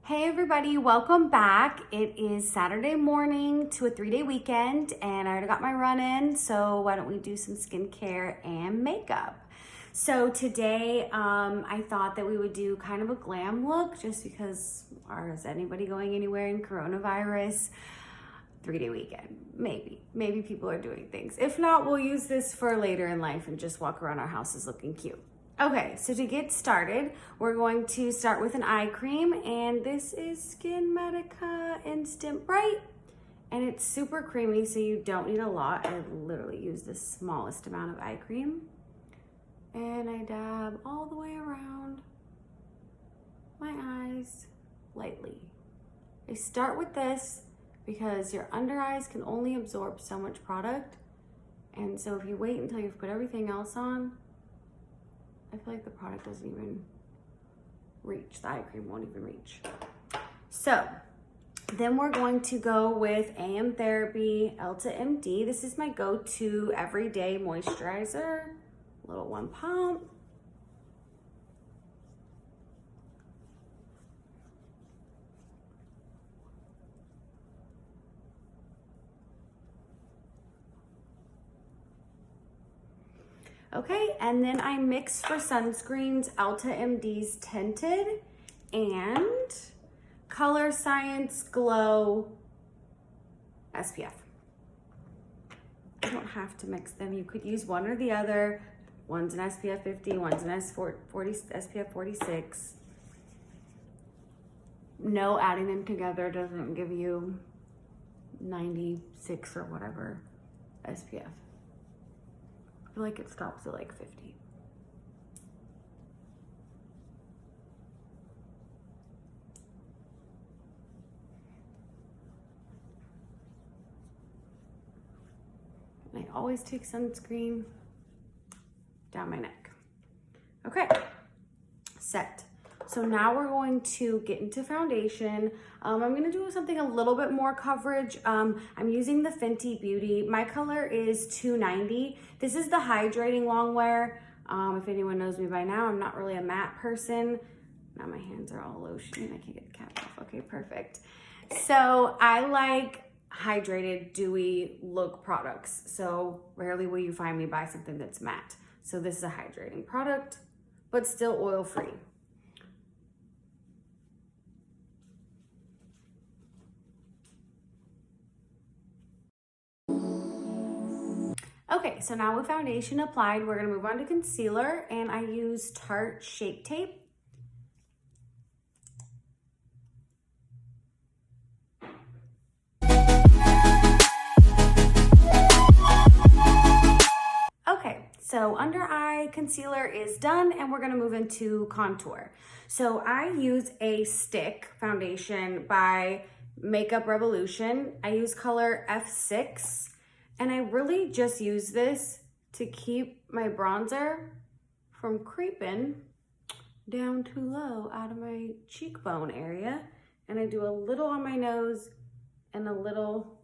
Hey everybody, welcome back. It is Saturday morning to a 3-day weekend and I already got my run in, so why don't we do some skincare and makeup. So today I thought that we would do kind of a glam look just because, is anybody going anywhere in coronavirus? 3-day weekend, maybe people are doing things. If not, we'll use this for later in life and just walk around our houses looking cute. Okay, so to get started, we're going to start with an eye cream, and this is Medica Instant Bright, and it's super creamy, so you don't need a lot. I literally use the smallest amount of eye cream, and I dab all the way around my eyes lightly. I start with this because your under eyes can only absorb so much product, and so if you wait until you've put everything else on, I feel like the product doesn't even reach. The eye cream won't even reach. So then we're going to go with AM Therapy Elta MD. This is my go-to everyday moisturizer. Little one pump. Okay, and then I mix for sunscreens Elta MD's Tinted and Colorscience Glow SPF. You don't have to mix them. You could use one or the other. One's an SPF 50, one's an SPF 46. No, adding them together doesn't give you 96 or whatever SPF. I feel like it stops at like 50. And I always take sunscreen down my neck. Okay, set. So now we're going to get into foundation. I'm gonna do something a little bit more coverage. I'm using the Fenton Beauty. My color is 290. This is the Hydrating Long wear. If anyone knows me by now, I'm not really a matte person. Now my hands are all lotion. I can't get the cap off. Okay, perfect. So I like hydrated, dewy look products. So rarely will you find me buy something that's matte. So this is a hydrating product, but still oil-free. Okay, so now with foundation applied, we're gonna move on to concealer, and I use Tarte Shape Tape. Okay, so under eye concealer is done, and we're gonna move into contour. So I use a stick foundation by Makeup Revolution. I use color F6. And I really just use this to keep my bronzer from creeping down too low out of my cheekbone area. And I do a little on my nose and a little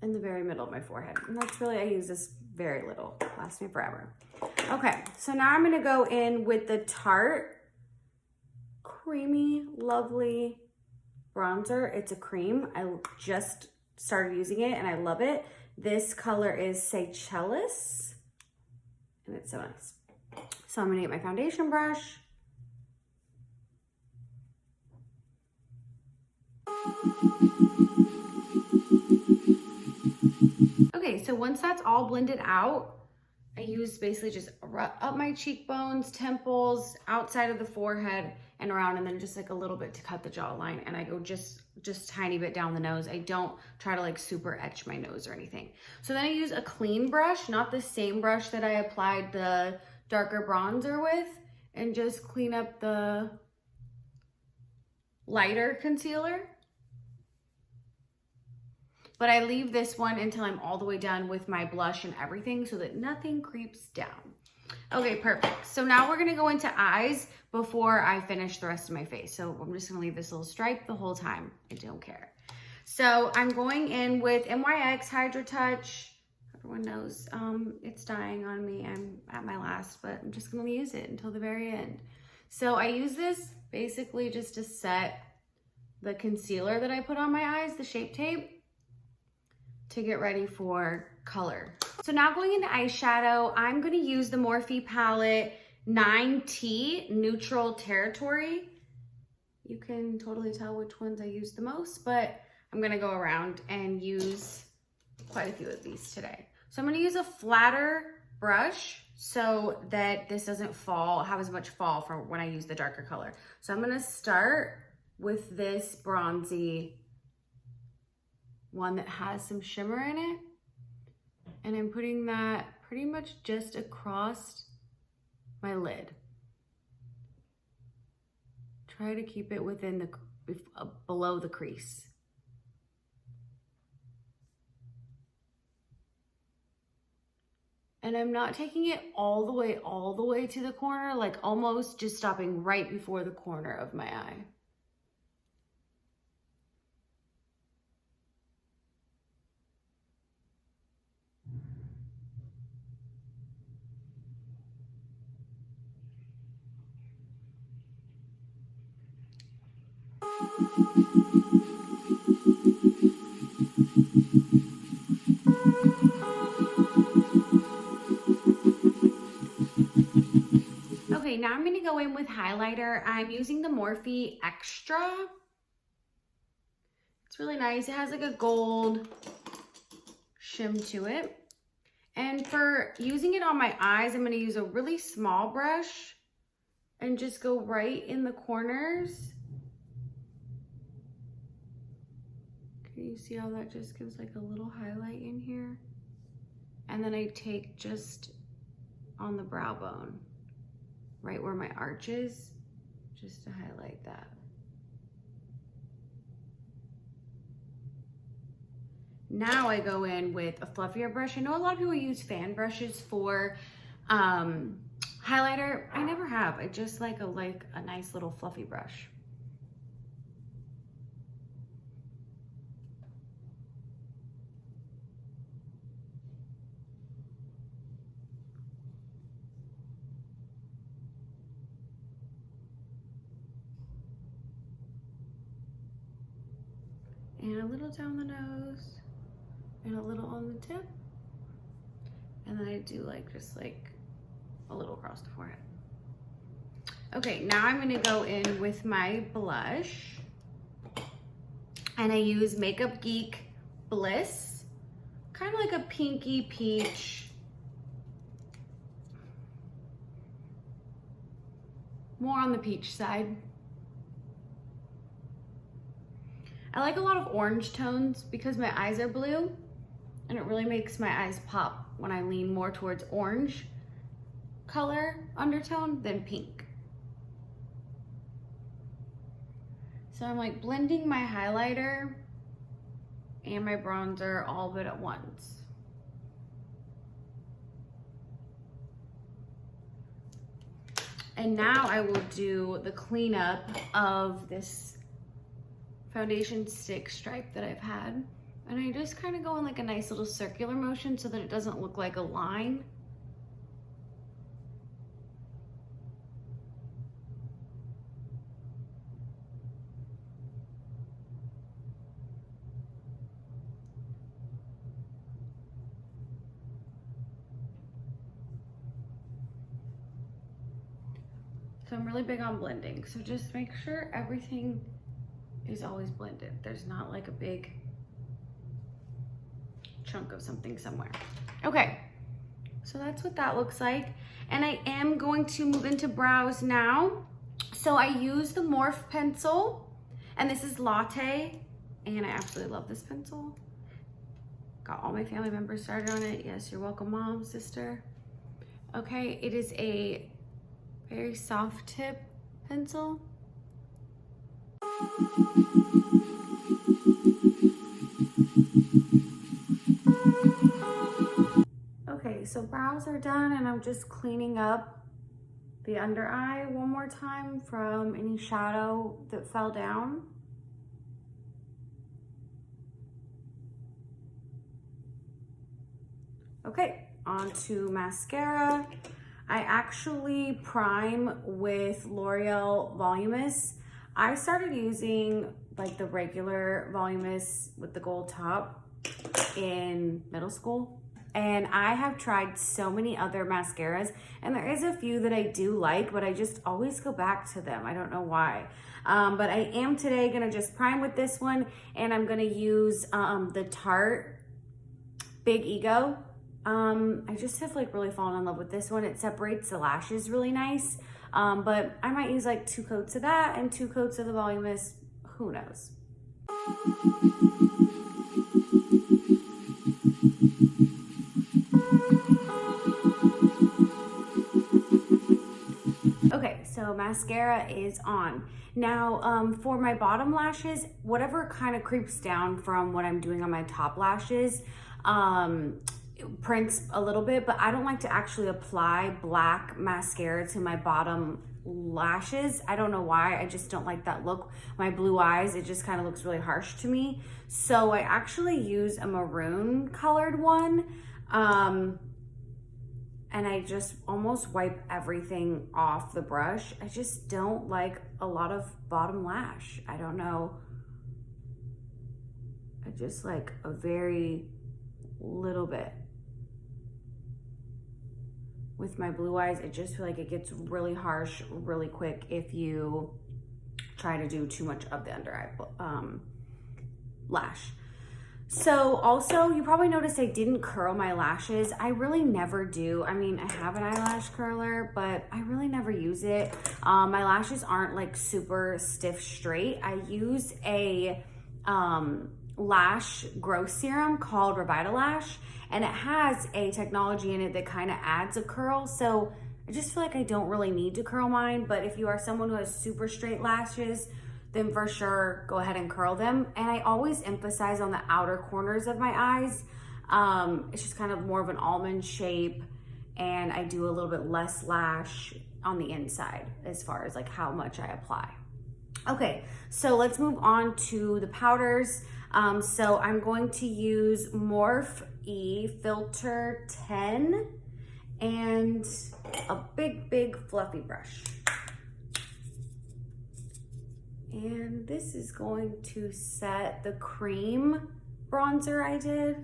in the very middle of my forehead. And that's really, I use this very little, lasts me forever. Okay, so now I'm gonna go in with the Tarte Creamy Lovely Bronzer. It's a cream. I just started using it and I love it. This color is Seychelles, and it's so nice. So I'm gonna get my foundation brush. Okay, so once that's all blended out, I use basically just up my cheekbones, temples, outside of the forehead, and around, and then just like a little bit to cut the jawline, and I go just tiny bit down the nose. I don't try to like super etch my nose or anything. So then I use a clean brush, not the same brush that I applied the darker bronzer with, and just clean up the lighter concealer. But I leave this one until I'm all the way done with my blush and everything so that nothing creeps down. Okay, perfect. So now we're gonna go into eyes before I finish the rest of my face. So I'm just gonna leave this little stripe the whole time. I don't care. So I'm going in with NYX Hydratouch. Everyone knows it's dying on me. I'm at my last, but I'm just gonna use it until the very end. So I use this basically just to set the concealer that I put on my eyes, the Shape Tape, to get ready for color. So now going into eyeshadow, I'm gonna use the Morphe palette 9T Neutral Territory. You can totally tell which ones I use the most, but I'm gonna go around and use quite a few of these today. So I'm gonna use a flatter brush so that this doesn't have as much fall from when I use the darker color. So I'm gonna start with this bronzy one that has some shimmer in it. And I'm putting that pretty much just across my lid. Try to keep it within below the crease. And I'm not taking it all the way to the corner, like almost just stopping right before the corner of my eye. Okay, now I'm gonna go in with highlighter. I'm using the Morphe Extra. It's really nice. It has like a gold shim to it. And for using it on my eyes, I'm gonna use a really small brush and just go right in the corners. Can you see how that just gives like a little highlight in here? And then I take just on the brow bone, right where my arch is, just to highlight that. Now I go in with a fluffier brush. I know a lot of people use fan brushes for highlighter. I never have. I just like a nice little fluffy brush. And a little down the nose, and a little on the tip. And then I do just a little across the forehead. Okay, now I'm gonna go in with my blush. And I use Makeup Geek Bliss, kind of like a pinky peach. More on the peach side. I like a lot of orange tones because my eyes are blue, and it really makes my eyes pop when I lean more towards orange color undertone than pink. So I'm like blending my highlighter and my bronzer all but at once. And now I will do the cleanup of this foundation stick stripe that I've had. And I just kind of go in like a nice little circular motion so that it doesn't look like a line. So I'm really big on blending. So just make sure everything is always blended. There's not like a big chunk of something somewhere. Okay, so that's what that looks like. And I am going to move into brows now. So I use the Morphe pencil, and this is Latte, and I absolutely love this pencil. Got all my family members started on it. Yes, you're welcome, mom, sister. Okay, it is a very soft tip pencil. Okay, so brows are done, and I'm just cleaning up the under eye one more time from any shadow that fell down. Okay, onto mascara. I actually prime with L'Oreal Voluminous. I started using like the regular Voluminous with the gold top in middle school. And I have tried so many other mascaras, and there is a few that I do like, but I just always go back to them. I don't know why. But I am today gonna just prime with this one, and I'm gonna use the Tarte Big Ego. I just have like really fallen in love with this one. It separates the lashes really nice. But I might use like 2 coats of that and 2 coats of the Voluminous, who knows. Okay, so mascara is on. Now, for my bottom lashes, whatever kind of creeps down from what I'm doing on my top lashes, prints a little bit, but I don't like to actually apply black mascara to my bottom lashes. I don't know why, I just don't like that look. My blue eyes, it just kind of looks really harsh to me. So I actually use a maroon colored one. And I just almost wipe everything off the brush. I just don't like a lot of bottom lash. I don't know. I just like a very little bit. With my blue eyes, I just feel like it gets really harsh really quick if you try to do too much of the under eye lash. So also, you probably noticed I didn't curl my lashes. I really never do. I mean, I have an eyelash curler, but I really never use it. My lashes aren't like super stiff straight. I use a lash growth serum called Revitalash, and it has a technology in it that kind of adds a curl. So I just feel like I don't really need to curl mine, but if you are someone who has super straight lashes, then for sure go ahead and curl them. And I always emphasize on the outer corners of my eyes. It's just kind of more of an almond shape, and I do a little bit less lash on the inside as far as like how much I apply. Okay, so let's move on to the powders. So I'm going to use Morphe Filter 10 and a big fluffy brush. And this is going to set the cream bronzer I did.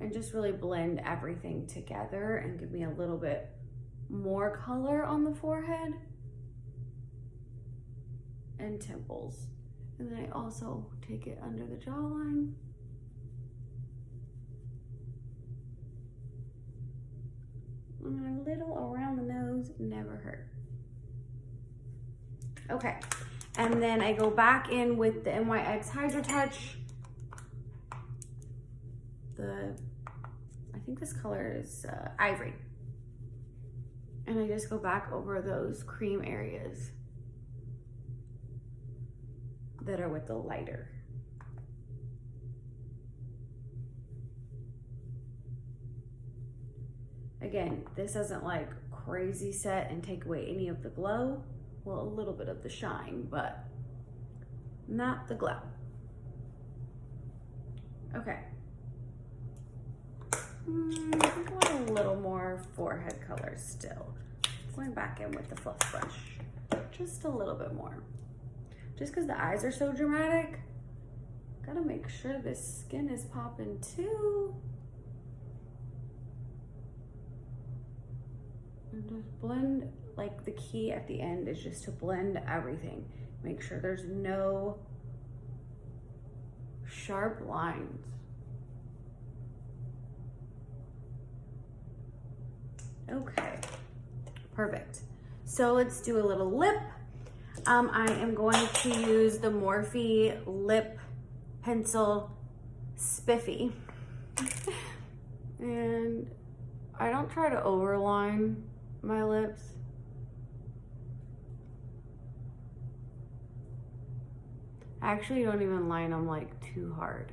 And just really blend everything together and give me a little bit more color on the forehead and temples. And then I also take it under the jawline. And a little around the nose, never hurt. Okay, and then I go back in with the NYX Hydratouch. I think this color is Ivory. And I just go back over those cream areas that are with the lighter. Again, this doesn't like crazy set and take away any of the glow. Well, a little bit of the shine, but not the glow. Okay. I think I want a little more forehead color still. Going back in with the fluff brush, just a little bit more. Just because the eyes are so dramatic, gotta make sure this skin is popping too. And just blend, like the key at the end is just to blend everything. Make sure there's no sharp lines. Okay, perfect. So let's do a little lip. I am going to use the Morphe Lip Pencil Spiffy. And I don't try to overline my lips. I actually don't even line them like too hard.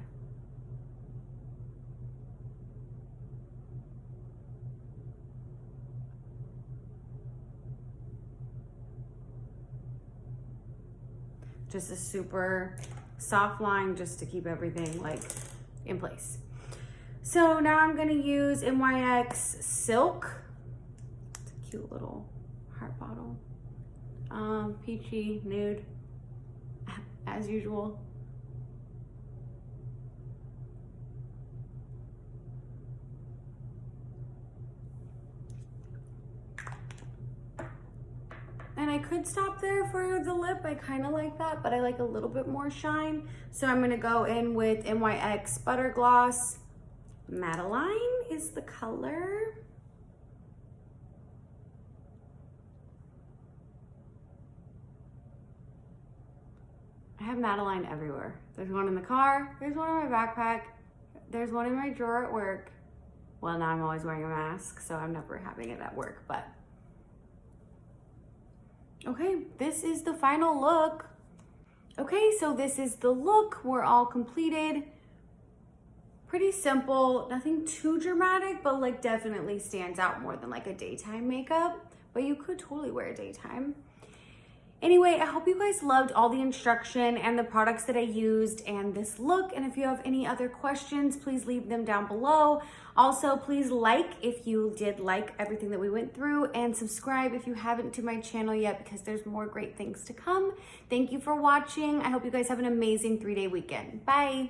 Just a super soft line just to keep everything like in place. So now I'm gonna use NYX Silk. It's a cute little heart bottle. Peachy nude, as usual. And I could stop there for the lip. I kind of like that, but I like a little bit more shine. So I'm gonna go in with NYX Butter Gloss. Madeleine is the color. I have Madeleine everywhere. There's one in the car, there's one in my backpack, there's one in my drawer at work. Well, now I'm always wearing a mask, so I'm never having it at work, but. Okay, this is the final look. Okay, so this is the look. We're all completed. Pretty simple, nothing too dramatic, but like definitely stands out more than like a daytime makeup, but you could totally wear a daytime. Anyway, I hope you guys loved all the instruction and the products that I used and this look. And if you have any other questions, please leave them down below. Also, please like if you did like everything that we went through, and subscribe if you haven't to my channel yet, because there's more great things to come. Thank you for watching. I hope you guys have an amazing 3-day weekend. Bye.